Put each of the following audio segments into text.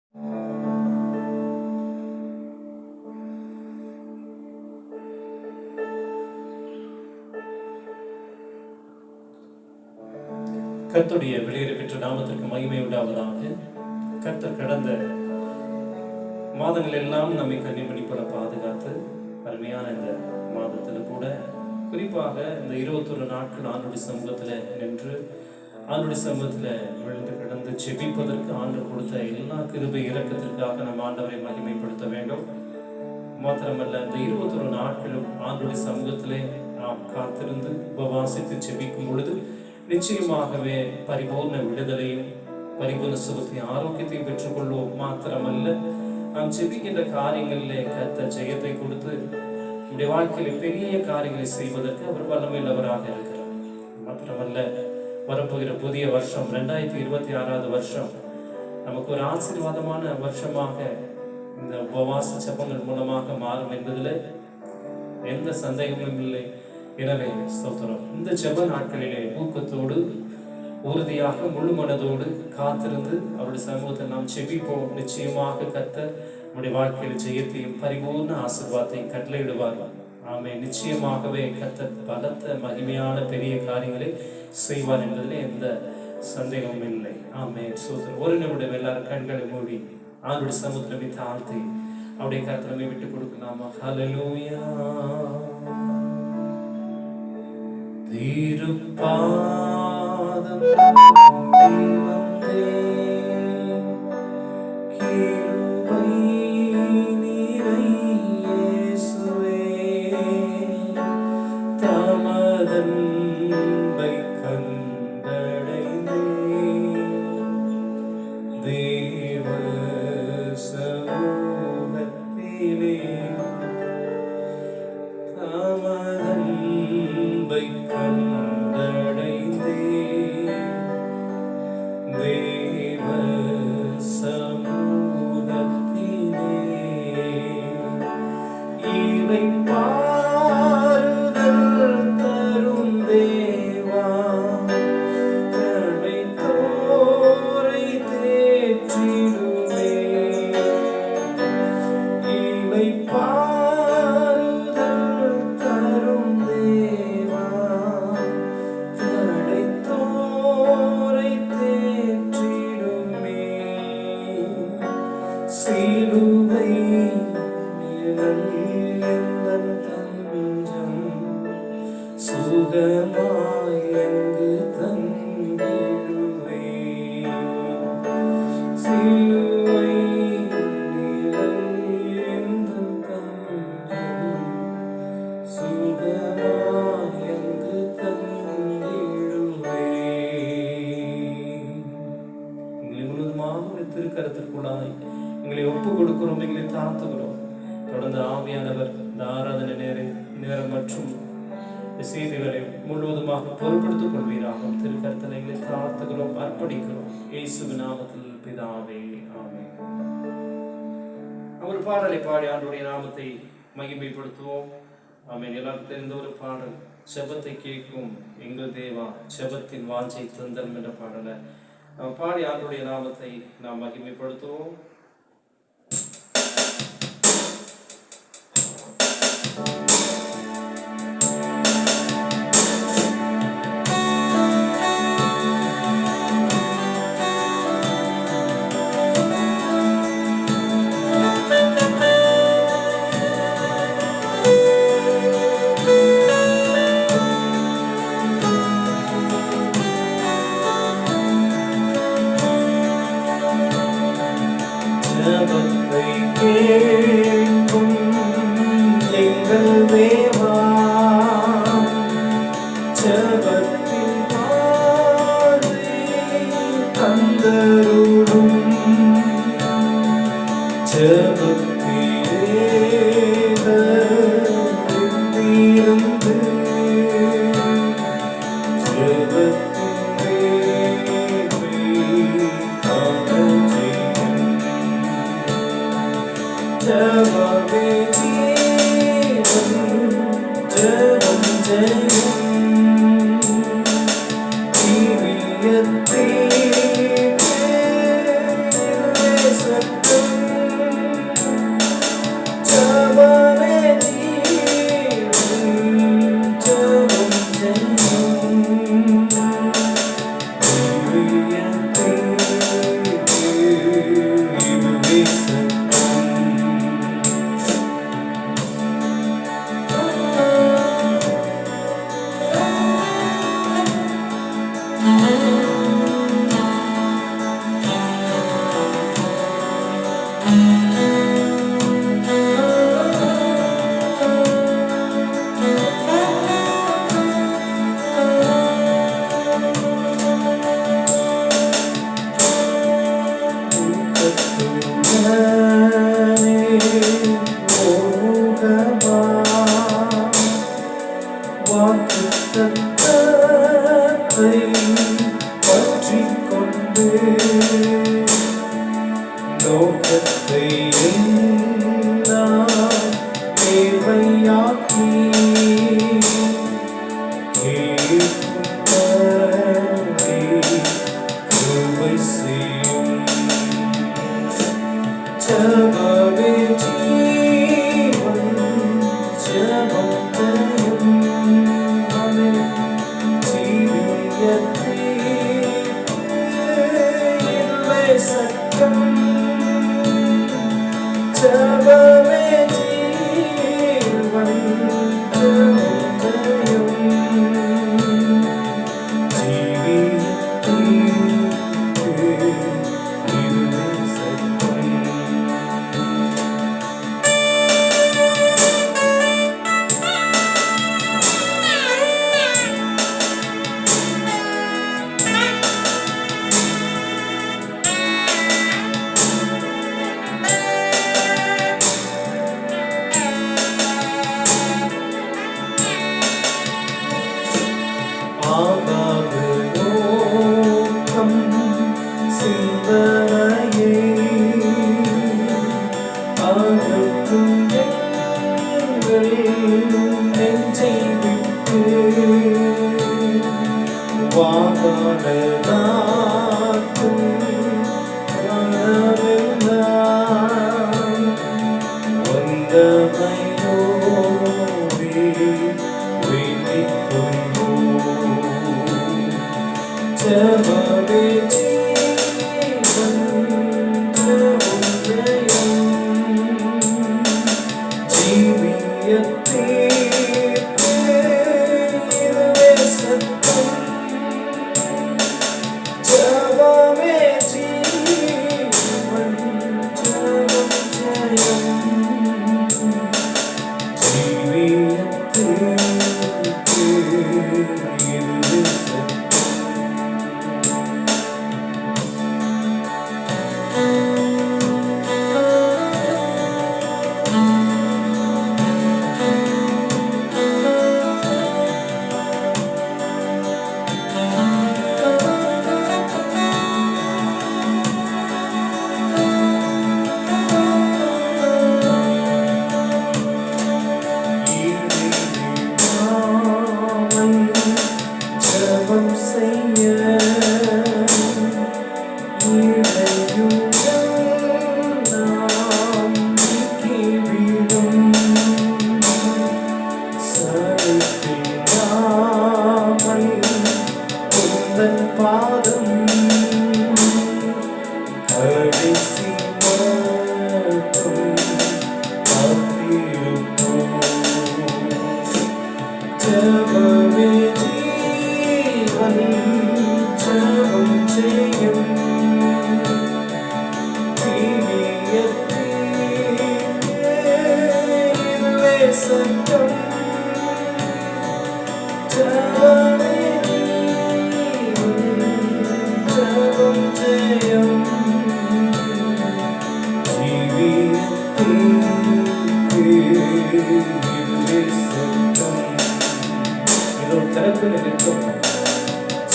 கர்த்தருடைய வெளியேற பெற்ற நாமத்திற்கு மகிமை உண்டாவதாக. கர்த்தர் கடந்த மாதங்கள் எல்லாம் நம்மை கன்னிமணி போல பாதுகாத்து அருமையான இந்த மாதத்தில் கூட குறிப்பாக இந்த 21 நாட்கள் ஆண்டுடைய சமூகத்தில் நின்று ஆண்டுடைய சமூகத்தில் விழுந்து கிடந்து செபிப்பதற்கு ஆண்டு கொடுத்த எல்லா கிருபை இரக்கத்திற்காக நம்ம ஆண்டவரை மகிமைப்படுத்த வேண்டும். மாத்திரமல்ல, இந்த 21 நாட்களும் ஆண்டுடைய சமூகத்திலே நாம் காத்திருந்து உபவாசித்து செபிக்கும் பொழுது நிச்சயமாகவே பரிபூர்ண விடுதலையும் பரிபூர்ண சுகத்தையும் ஆரோக்கியத்தையும் பெற்றுக்கொள்வோம். மாத்திரமல்ல, நாம் செபிக்கின்ற காரியங்களிலே கர்த்தர் ஜெயத்தை கொடுத்து நம்முடைய வாழ்க்கையில பெரிய காரியங்களை செய்வதற்கு அவர் வல்லமையுள்ளவராக இருக்கிறார். மாத்திரமல்ல, வரப்போகிற புதிய வருஷம் 2026 வருஷம் நமக்கு ஒரு ஆசீர்வாதமான வருஷமாக இந்த உபவாச ஜெபங்கள் மூலமாக மாறும் என்பதில் எந்த சந்தேகமும் இல்லை. எனவே ஸ்தோத்திரம், இந்த ஜெப நாட்களிலே ஊக்கத்தோடு உறுதியாக முழு மனதோடு காத்திருந்து அவருடைய சமூகத்தில் நாம் செபிப்போம். நிச்சயமாக கர்த்தர் நம்முடைய வாழ்க்கையில் ஜெயத்தையும் பரிபூர்ண ஆசீர்வாதத்தையும் கட்டளையிடுவார். ஆமே. நிச்சயமாகவே கர்த்தர் பலத்த மகிமையான பெரிய காரியங்களை செய்வார் என்பதில் எந்த சந்தேகமும் இல்லை. ஆமே. ஸ்தோத்திரம். ஒரு நிமிடம் எல்லாரும் கண்களை மூடி அவருடைய சமூகத்தில் தாழ்த்தி அவருடைய கர்த்தரை விட்டு கொடுக்கலாமா? ஹல்லேலூயா. திருப்பாதம் வந்தே கிருபை நீரை இயேசுவே தமதன்பை கண்டடைந்தே தேவ சமூகத்திலே தமதன்பை கண்டடைந்தே தேவ சமூகத்திலே இவை பாருதல் தரும் தேவா கடை தோரை தேற்றிடுமே. இவை பாருதல் தரும் தேவா கடை தோரை தேற்றிடுமே. சிலுவை எந்தன் தஞ்சம் சுகமாய் எங்கு தங்கிடுவே. சிலுவை எந்தன் தஞ்சம் சுகமாய் எங்கு தங்கிடுவே. எங்களை முழுவதுமாக திருக்கரத்திற்குள்ளாய் எங்களை ஒப்பு கொடுக்கிறோம், எங்களை தாழ்த்துகிறோம். தொடர்ந்து ஆவியானவர் இந்த ஆராதனை நேரம் மற்றும் செய்திகளை முழுவதுமாக பொறுப்படுத்திக் கொள்வீராக. திருக்கரத்தில் எங்களை தாழ்த்துகிறோம், அர்ப்பணிக்கிறோம். இயேசுவின் நாமத்தில் பிதாவே, ஆமென். ஒரு பாடலை பாடி ஆண்டவருடைய நாமத்தை மகிமைப்படுத்துவோம். ஆமென். எல்லாரும் தெரிந்த ஒரு பாடல், ஜெபத்தை கேட்கும் எங்கள் தேவா ஜெபத்தின் வாஞ்சை தந்தரும் என்ற பாடலை பாடி ஆண்டவருடைய நாமத்தை நாம் மகிமைப்படுத்துவோம். ஜெபத்தை கேட்கும் எங்கள் தேவா ஜெபத்தின் வாஞ்சை தந்தருளும். ஜெபத்திலே இருந்து ஜெபமே ஜீவன் ஜெபம் ஜெயம் ஜீவியத்தே சக்தி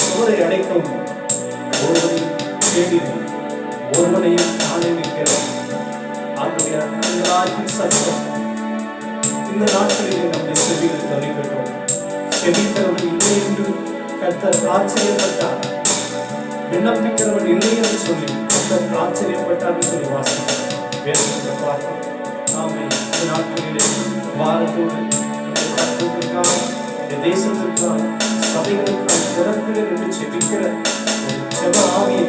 சுவரை அடைக்கும் ஒருவனை தேடினோம், ஒருவனையும் காண நிற்கிறோம். சத்தம் இந்த நாட்களிலே நம்முடைய செவியில் தரிக்கட்டும். செவிக்கிறவன் இல்லை என்று கர்த்தர் ஆச்சரியப்பட்டார். விண்ணப்பிக்கிறவன் இல்லை என்று சொல்லி கர்த்தர் ஆச்சரியப்பட்டார் என்று சொல்லி வாசிக்கிறோம். வேதத்தை பார்க்கிறோம். ஆமென். இந்த நாட்களிலே பாரத்தோடு தேசத்திற்காக சபைகளுக்காக திறப்பிலே நின்று செபிக்கிற ஒரு ஜெப ஆவியை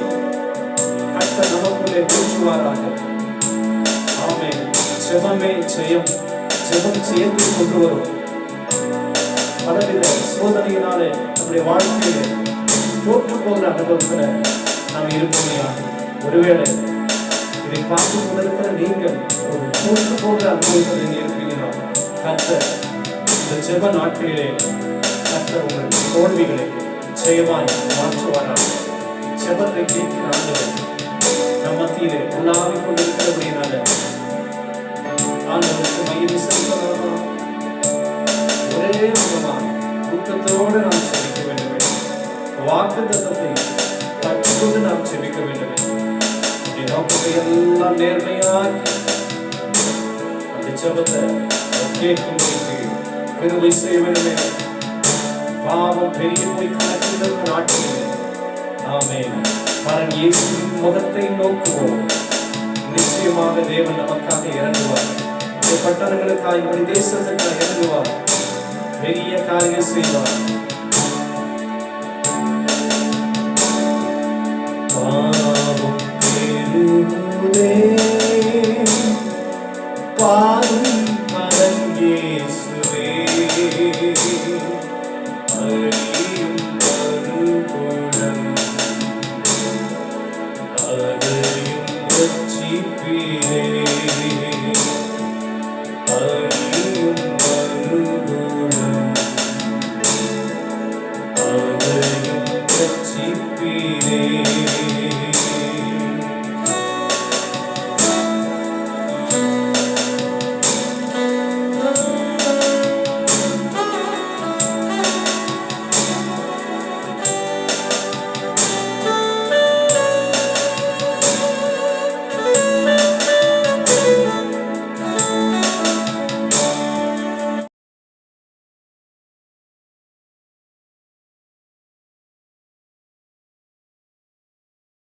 கர்த்தர் நமக்குள்ளே ஊற்றுவாராக. ஆமென். ஜெபமே ஜெயம். ஜெபம் ஜெயத்தை கொண்டு வரும். பலவித சோதனையினாலே நம்முடைய வாழ்க்கையிலே தோற்று போகிற அனுபவத்துல நாம் இருப்போமையா? ஒருவேளை இதை பார்த்து கொண்டிருக்கிற நீங்கள் ஒரு தோற்று போகிற அனுபவத்தில் நீங்க இருப்பீங்கன்னா, கர்த்தர் இந்த ஜெப நாட்களிலே கர்த்தர் உங்கள் தோல்விகளை ஜெயமாய் மாற்றுவாராக. ஜெபத்தை கேட்கிற ஆண்டவர் நம் மத்தியிலே உள்ளாவிக் கொண்டிருக்கிறபடினால ஆண்டவருக்கு மகிமை செலுத்தலாமா? ஒரே விதமாக ஊக்கத்தோடு நாம் செபிக்க வேண்டுமே. வாக்குத்தத்தத்தை கற்றுக்கொண்டு நாம் செபிக்க வேண்டுமே. நோக்கத்தை எல்லாம் நேர்மையாக்கி அந்த ஜெபத்தை கேட்கும்படிக்கு கிருபை செய்ய வேண்டுமே. பாவம் பெரிய போய் கணக்கில் நாட்டிலே ஆமென். பரன் இயேசுவின் முகத்தை நோக்குவோம். நிச்சயமாக தேவன் நமக்காக இறங்குவார். இந்த பட்டணங்களுக்காக, இந்த தேசத்துக்காக இறங்குவார். பெரிய காரியம் செய்வார். பாவம் பெருகுதே, பாரும் பரன் இயேசுவே, அழியும் மறுபுறம் அதையும் ரட்சிப்பீரே, அழியும் மறுபுறம் அதையும் ரட்சிப்பீரே.